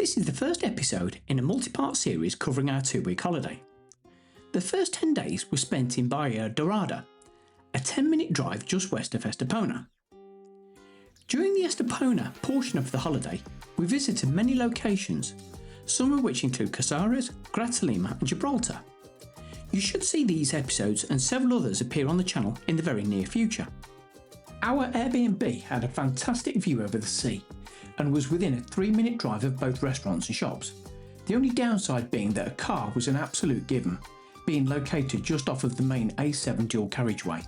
This is the first episode in a multi-part series covering our 2-week holiday. The first 10 days were spent in Bahia Dorada, a 10-minute drive just west of Estepona. During the Estepona portion of the holiday, we visited many locations, some of which include Casares, Grazalema and Gibraltar. You should see these episodes and several others appear on the channel in the very near future. Our Airbnb had a fantastic view over the sea and was within a 3-minute drive of both restaurants and shops. The only downside being that a car was an absolute given, being located just off of the main A7 dual carriageway.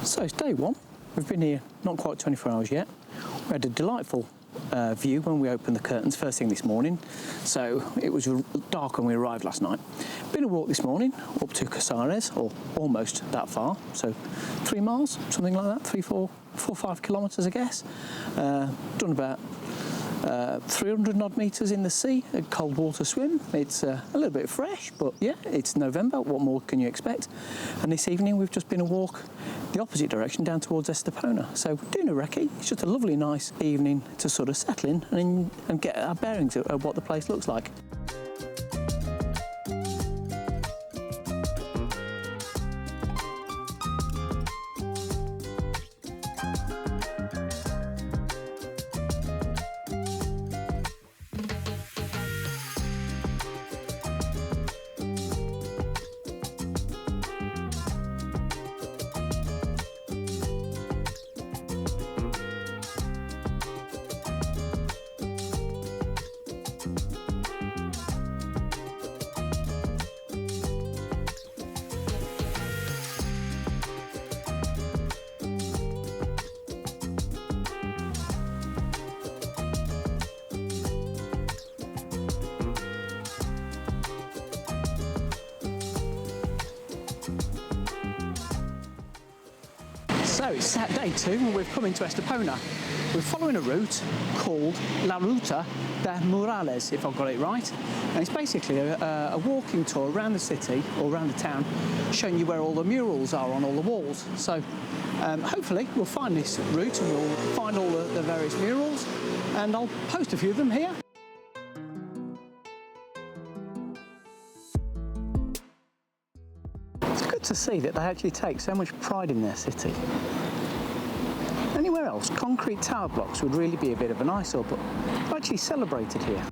So it's day one. We've been here not quite 24 hours yet. We had a delightful view when we opened the curtains first thing this morning, so it was dark when we arrived last night. Been a walk this morning up to Casares, or almost that far, so 3 miles, something like that, 5 kilometres I guess. Done about 300 odd metres in the sea, a cold water swim. It's a little bit fresh, but yeah, it's November, what more can you expect? And this evening we've just been a walk the opposite direction down towards Estepona. So we're doing a recce. It's just a lovely nice evening to sort of settle in and get our bearings of what the place looks like. So it's day 2 and we've come into Estepona. We're following a route called La Ruta de Murales, if I've got it right. And it's basically a walking tour around the city, or around the town, showing you where all the murals are on all the walls. So hopefully we'll find this route and we'll find all the various murals, and I'll post a few of them here. To see that they actually take so much pride in their city. Anywhere else, concrete tower blocks would really be a bit of an eyesore, but they're actually celebrated here.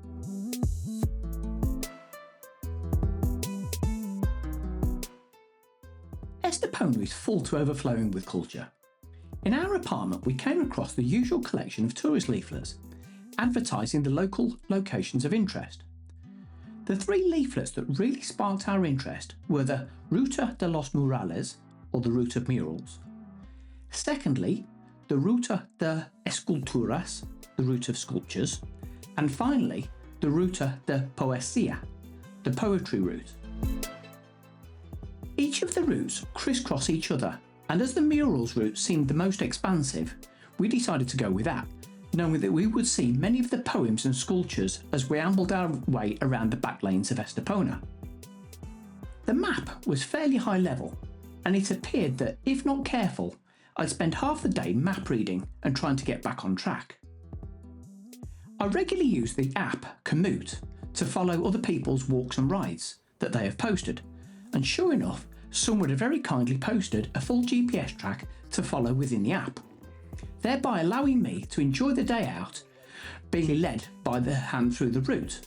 Estepona is full to overflowing with culture. In our apartment we came across the usual collection of tourist leaflets advertising the local locations of interest. The 3 leaflets that really sparked our interest were the Ruta de los Murales, or the Route of Murals. Secondly, the Ruta de Esculturas, the Route of Sculptures. And finally, the Ruta de Poesia, the Poetry Route. Each of the routes crisscross each other, and as the murals route seemed the most expansive, we decided to go with that, knowing that we would see many of the poems and sculptures as we ambled our way around the back lanes of Estepona. The map was fairly high level, and it appeared that, if not careful, I'd spend half the day map reading and trying to get back on track. I regularly use the app Komoot to follow other people's walks and rides that they have posted, and sure enough, someone had very kindly posted a full GPS track to follow within the app, thereby allowing me to enjoy the day out, being led by the hand through the route.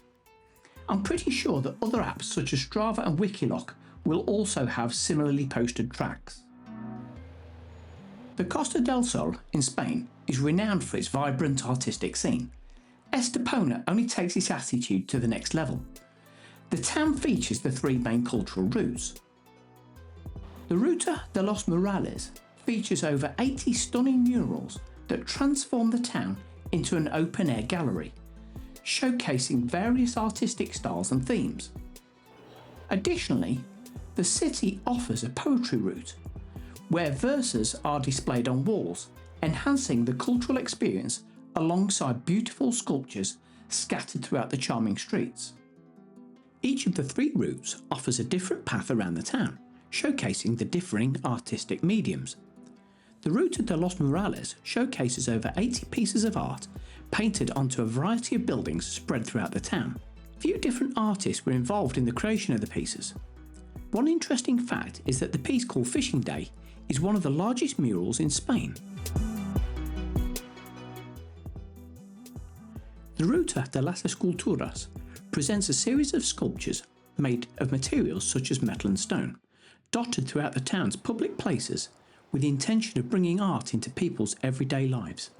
I'm pretty sure that other apps such as Strava and Wikiloc will also have similarly posted tracks. The Costa del Sol in Spain is renowned for its vibrant artistic scene. Estepona only takes its attitude to the next level. The town features the 3 main cultural routes. The Ruta de los Murales features over 80 stunning murals that transform the town into an open-air gallery, showcasing various artistic styles and themes. Additionally, the city offers a poetry route, where verses are displayed on walls, enhancing the cultural experience alongside beautiful sculptures scattered throughout the charming streets. Each of the 3 routes offers a different path around the town, showcasing the differing artistic mediums. The Ruta de los Murales showcases over 80 pieces of art painted onto a variety of buildings spread throughout the town. Few different artists were involved in the creation of the pieces. One interesting fact is that the piece called Fishing Day is one of the largest murals in Spain. The Ruta de las Esculturas presents a series of sculptures made of materials such as metal and stone, dotted throughout the town's public places with the intention of bringing art into people's everyday lives.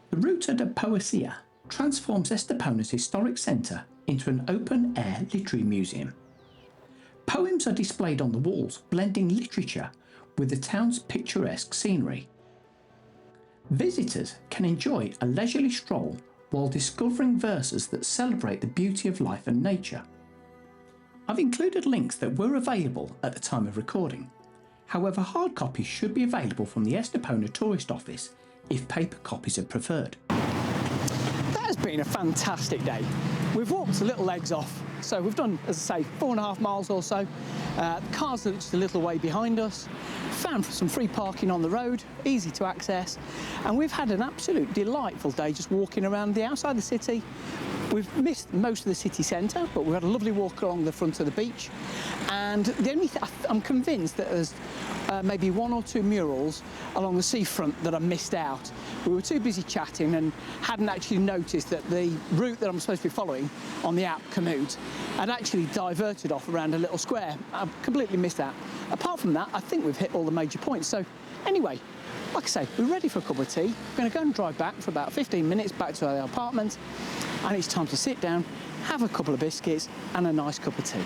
The Ruta de Poesia transforms Estepona's historic centre into an open-air literary museum. Poems are displayed on the walls, blending literature with the town's picturesque scenery. Visitors can enjoy a leisurely stroll while discovering verses that celebrate the beauty of life and nature. I've included links that were available at the time of recording. However, hard copies should be available from the Estepona tourist office if paper copies are preferred. That has been a fantastic day. We've walked a little legs off, so we've done, as I say, 4.5 miles or so. The cars are just a little way behind us. Found some free parking on the road, easy to access, and we've had an absolute delightful day just walking around the outside the city. We've missed most of the city centre, but we've had a lovely walk along the front of the beach. And the only I'm convinced that there's maybe 1 or 2 murals along the seafront that I missed out. We were too busy chatting and hadn't actually noticed that the route that I'm supposed to be following on the app Commute had actually diverted off around a little square. I've completely missed that. Apart from that, I think we've hit all the major points. So anyway, like I say, we're ready for a cup of tea. We're going to go and drive back for about 15 minutes back to our apartment, and it's time to sit down, have a couple of biscuits and a nice cup of tea.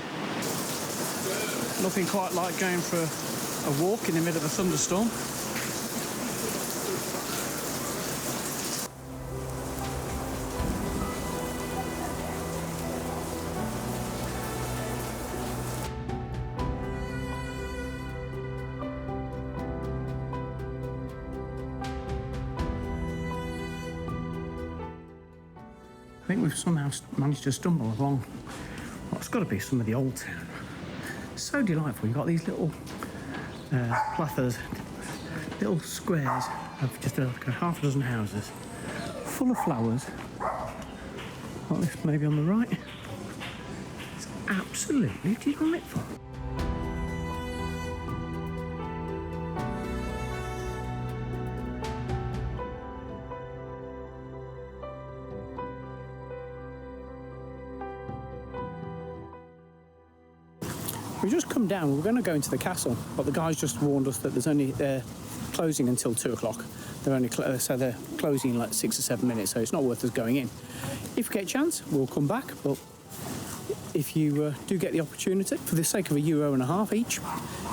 Nothing quite like going for a walk in the middle of a thunderstorm. I think we've somehow managed to stumble along what's got to be some of the old town. So delightful. You've got these little plazas, little squares of just like a half a dozen houses, full of flowers. Like this maybe on the right. It's absolutely delightful. We've just come down. We're going to go into the castle, but the guys just warned us that they're closing until 2 o'clock. So they're closing in like 6 or 7 minutes, so it's not worth us going in. If we get a chance, we'll come back, but if you do get the opportunity, for the sake of €1.50 each,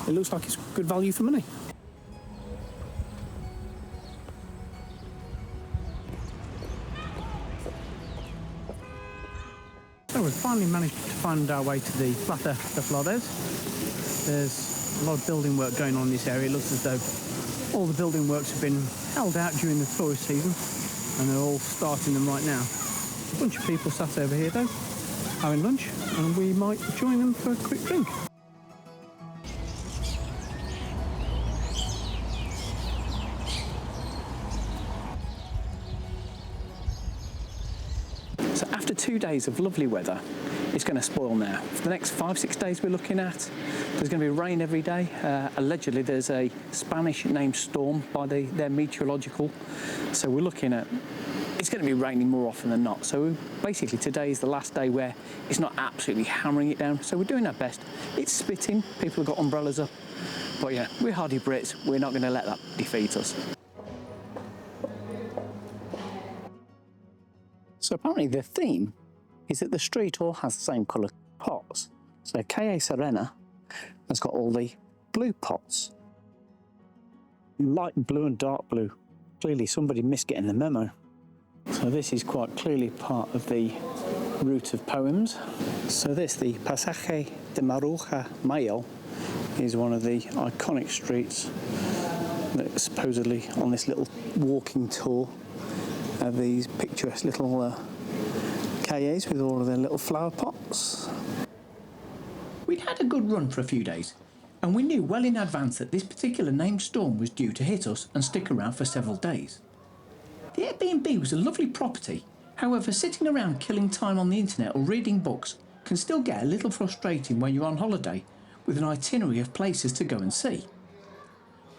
it looks like it's good value for money. So we've finally managed to find our way to the Plaza de Flores. There's a lot of building work going on in this area. It looks as though all the building works have been held out during the tourist season, and they're all starting them right now. A bunch of people sat over here though, having lunch, and we might join them for a quick drink. So after 2 days of lovely weather, it's going to spoil now. For the next 5-6 days we're looking at, there's going to be rain every day. Allegedly there's a Spanish named storm by their meteorological. So we're looking at, it's going to be raining more often than not. So basically today is the last day where it's not absolutely hammering it down. So we're doing our best. It's spitting, people have got umbrellas up. But yeah, we're hardy Brits, we're not going to let that defeat us. So apparently the theme is that the street all has the same colour pots. So Calle Serena has got all the blue pots. Light blue and dark blue. Clearly somebody missed getting the memo. So this is quite clearly part of the route of poems. So the Pasaje de Maruja Mayo is one of the iconic streets that supposedly on this little walking tour have these picturesque little cahiers with all of their little flower pots. We'd had a good run for a few days, and we knew well in advance that this particular named storm was due to hit us and stick around for several days. The Airbnb was a lovely property, however sitting around killing time on the internet or reading books can still get a little frustrating when you're on holiday with an itinerary of places to go and see.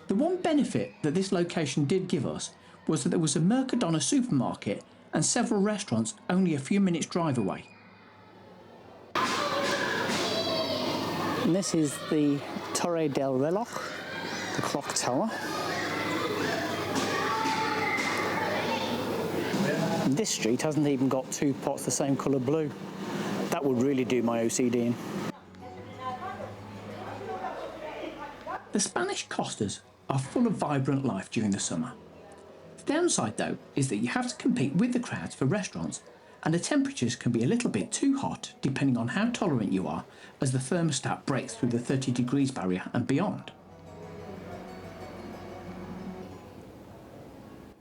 The one benefit that this location did give us was that there was a Mercadona supermarket and several restaurants only a few minutes drive away. And this is the Torre del Reloj, the clock tower. This street hasn't even got two pots the same colour blue. That would really do my OCD in. The Spanish costas are full of vibrant life during the summer. The downside though is that you have to compete with the crowds for restaurants, and the temperatures can be a little bit too hot depending on how tolerant you are as the thermostat breaks through the 30 degrees barrier and beyond.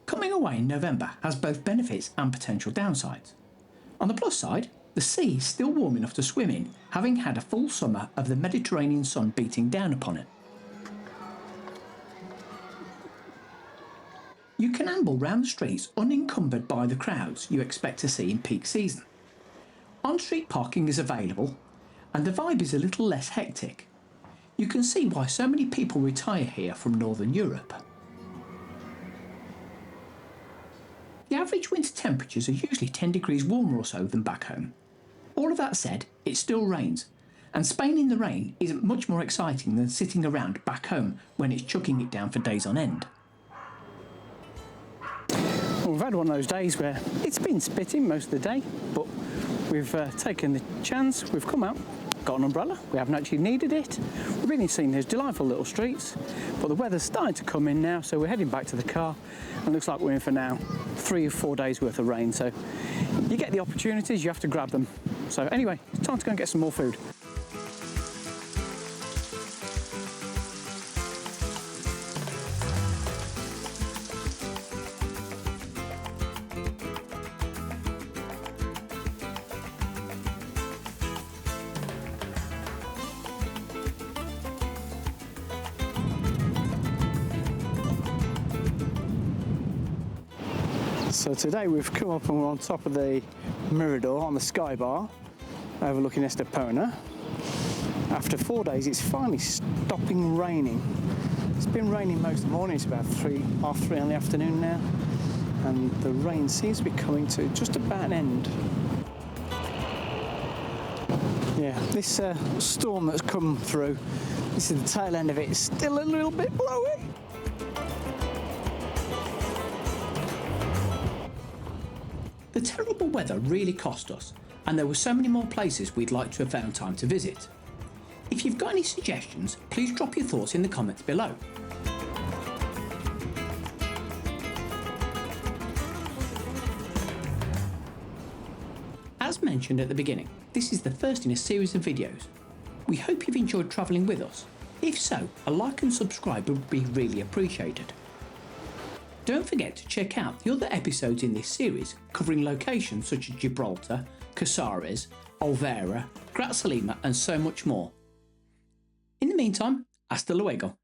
Coming away in November has both benefits and potential downsides. On the plus side, the sea is still warm enough to swim in, having had a full summer of the Mediterranean sun beating down upon it. You can amble round the streets unencumbered by the crowds you expect to see in peak season. On-street parking is available, and the vibe is a little less hectic. You can see why so many people retire here from Northern Europe. The average winter temperatures are usually 10 degrees warmer or so than back home. All of that said, it still rains, and Spain in the rain isn't much more exciting than sitting around back home when it's chucking it down for days on end. Well, we've had one of those days where it's been spitting most of the day, but we've taken the chance, we've come out, got an umbrella, we haven't actually needed it. We've really seen these delightful little streets, but the weather's starting to come in now, so we're heading back to the car, and it looks like we're in for now 3 or 4 days worth of rain, so you get the opportunities, you have to grab them. So anyway, it's time to go and get some more food. So today we've come up and we're on top of the Mirador on the Sky Bar, overlooking Estepona. After 4 days it's finally stopping raining. It's been raining most of the morning, it's about half three in the afternoon now, and the rain seems to be coming to just about an end. Yeah, this storm that's come through, this is the tail end of it, it's still a little bit blowy. The terrible weather really cost us, and there were so many more places we'd like to have found time to visit. If you've got any suggestions, please drop your thoughts in the comments below. As mentioned at the beginning, this is the first in a series of videos. We hope you've enjoyed travelling with us. If so, a like and subscribe would be really appreciated. Don't forget to check out the other episodes in this series covering locations such as Gibraltar, Casares, Olvera, Grazalema and so much more. In the meantime, hasta luego.